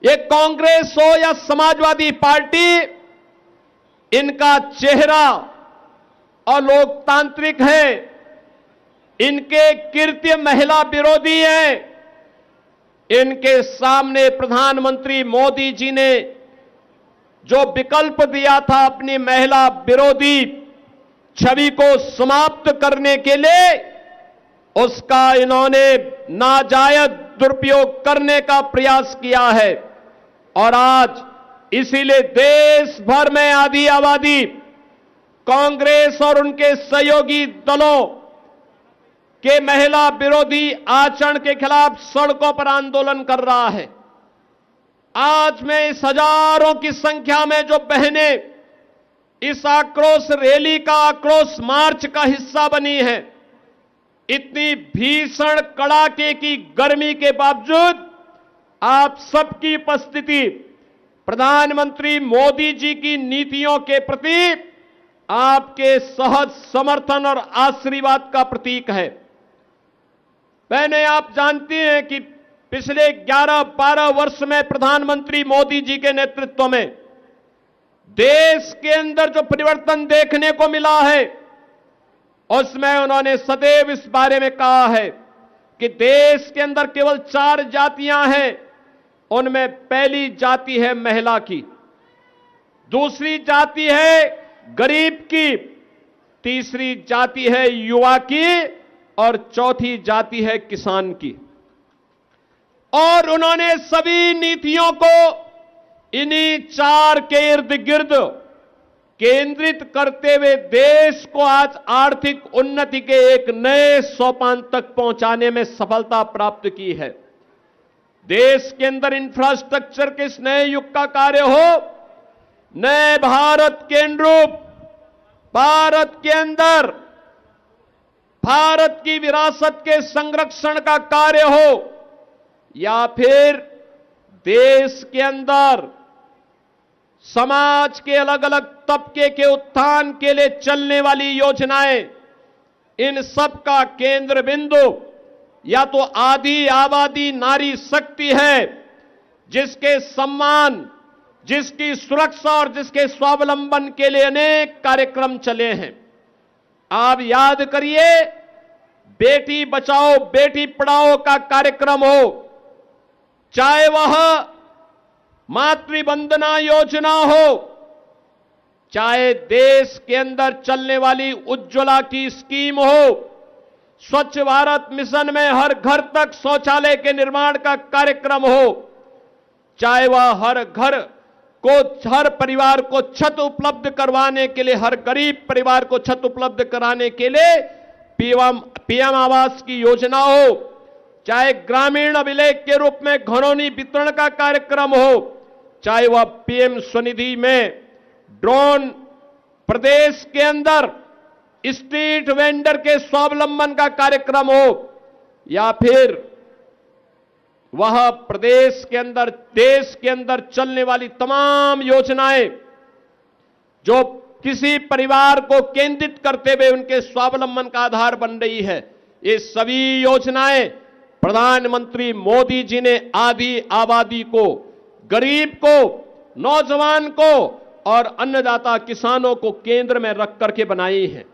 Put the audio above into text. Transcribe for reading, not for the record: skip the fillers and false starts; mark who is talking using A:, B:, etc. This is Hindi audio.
A: ये कांग्रेस हो या समाजवादी पार्टी, इनका चेहरा अलोकतांत्रिक है, इनके कृत्य महिला विरोधी हैं। इनके सामने प्रधानमंत्री मोदी जी ने जो विकल्प दिया था अपनी महिला विरोधी छवि को समाप्त करने के लिए, उसका इन्होंने नाजायज दुरुपयोग करने का प्रयास किया है। और आज इसीलिए देश भर में आधी आबादी कांग्रेस और उनके सहयोगी दलों के महिला विरोधी आचरण के खिलाफ सड़कों पर आंदोलन कर रहा है। आज मैं इस हजारों की संख्या में जो बहनें इस आक्रोश रैली का, आक्रोश मार्च का हिस्सा बनी हैं, इतनी भीषण कड़ाके की गर्मी के बावजूद आप सबकी उपस्थिति प्रधानमंत्री मोदी जी की नीतियों के प्रति आपके सहज समर्थन और आशीर्वाद का प्रतीक है। बहनें, आप जानती हैं कि पिछले 11-12 वर्ष में प्रधानमंत्री मोदी जी के नेतृत्व में देश के अंदर जो परिवर्तन देखने को मिला है, उसमें उन्होंने सदैव इस बारे में कहा है कि देश के अंदर केवल 4 जातियां हैं। उनमें पहली जाति है महिला की, दूसरी जाति है गरीब की, तीसरी जाति है युवा की और चौथी जाति है किसान की। और उन्होंने सभी नीतियों को इन्हीं 4 के इर्द गिर्द केंद्रित करते हुए देश को आज आर्थिक उन्नति के एक नए सोपान तक पहुंचाने में सफलता प्राप्त की है। देश के अंदर इंफ्रास्ट्रक्चर के इस नए युग का कार्य हो, नए भारत के अनुरूप भारत के अंदर भारत की विरासत के संरक्षण का कार्य हो, या फिर देश के अंदर समाज के अलग अलग तबके के उत्थान के लिए चलने वाली योजनाएं, इन सब का केंद्र बिंदु या तो आधी आबादी नारी शक्ति है, जिसके सम्मान, जिसकी सुरक्षा और जिसके स्वावलंबन के लिए अनेक कार्यक्रम चले हैं। आप याद करिए, बेटी बचाओ बेटी पढ़ाओ का कार्यक्रम हो, चाहे वह मातृ वंदना योजना हो, चाहे देश के अंदर चलने वाली उज्ज्वला की स्कीम हो, स्वच्छ भारत मिशन में हर घर तक शौचालय के निर्माण का कार्यक्रम हो, चाहे वह हर घर को, हर परिवार को छत उपलब्ध करवाने के लिए, हर गरीब परिवार को छत उपलब्ध कराने के लिए पीएम आवास की योजना हो, चाहे ग्रामीण अभिलेख के रूप में घरौनी वितरण का कार्यक्रम हो, चाहे वह पीएम स्वनिधि में ड्रोन प्रदेश के अंदर स्ट्रीट वेंडर के स्वावलंबन का कार्यक्रम हो, या फिर वह प्रदेश के अंदर, देश के अंदर चलने वाली तमाम योजनाएं जो किसी परिवार को केंद्रित करते हुए उनके स्वावलंबन का आधार बन रही है, ये सभी योजनाएं प्रधानमंत्री मोदी जी ने आधी आबादी को, गरीब को, नौजवान को और अन्नदाता किसानों को केंद्र में रख करके बनाई है।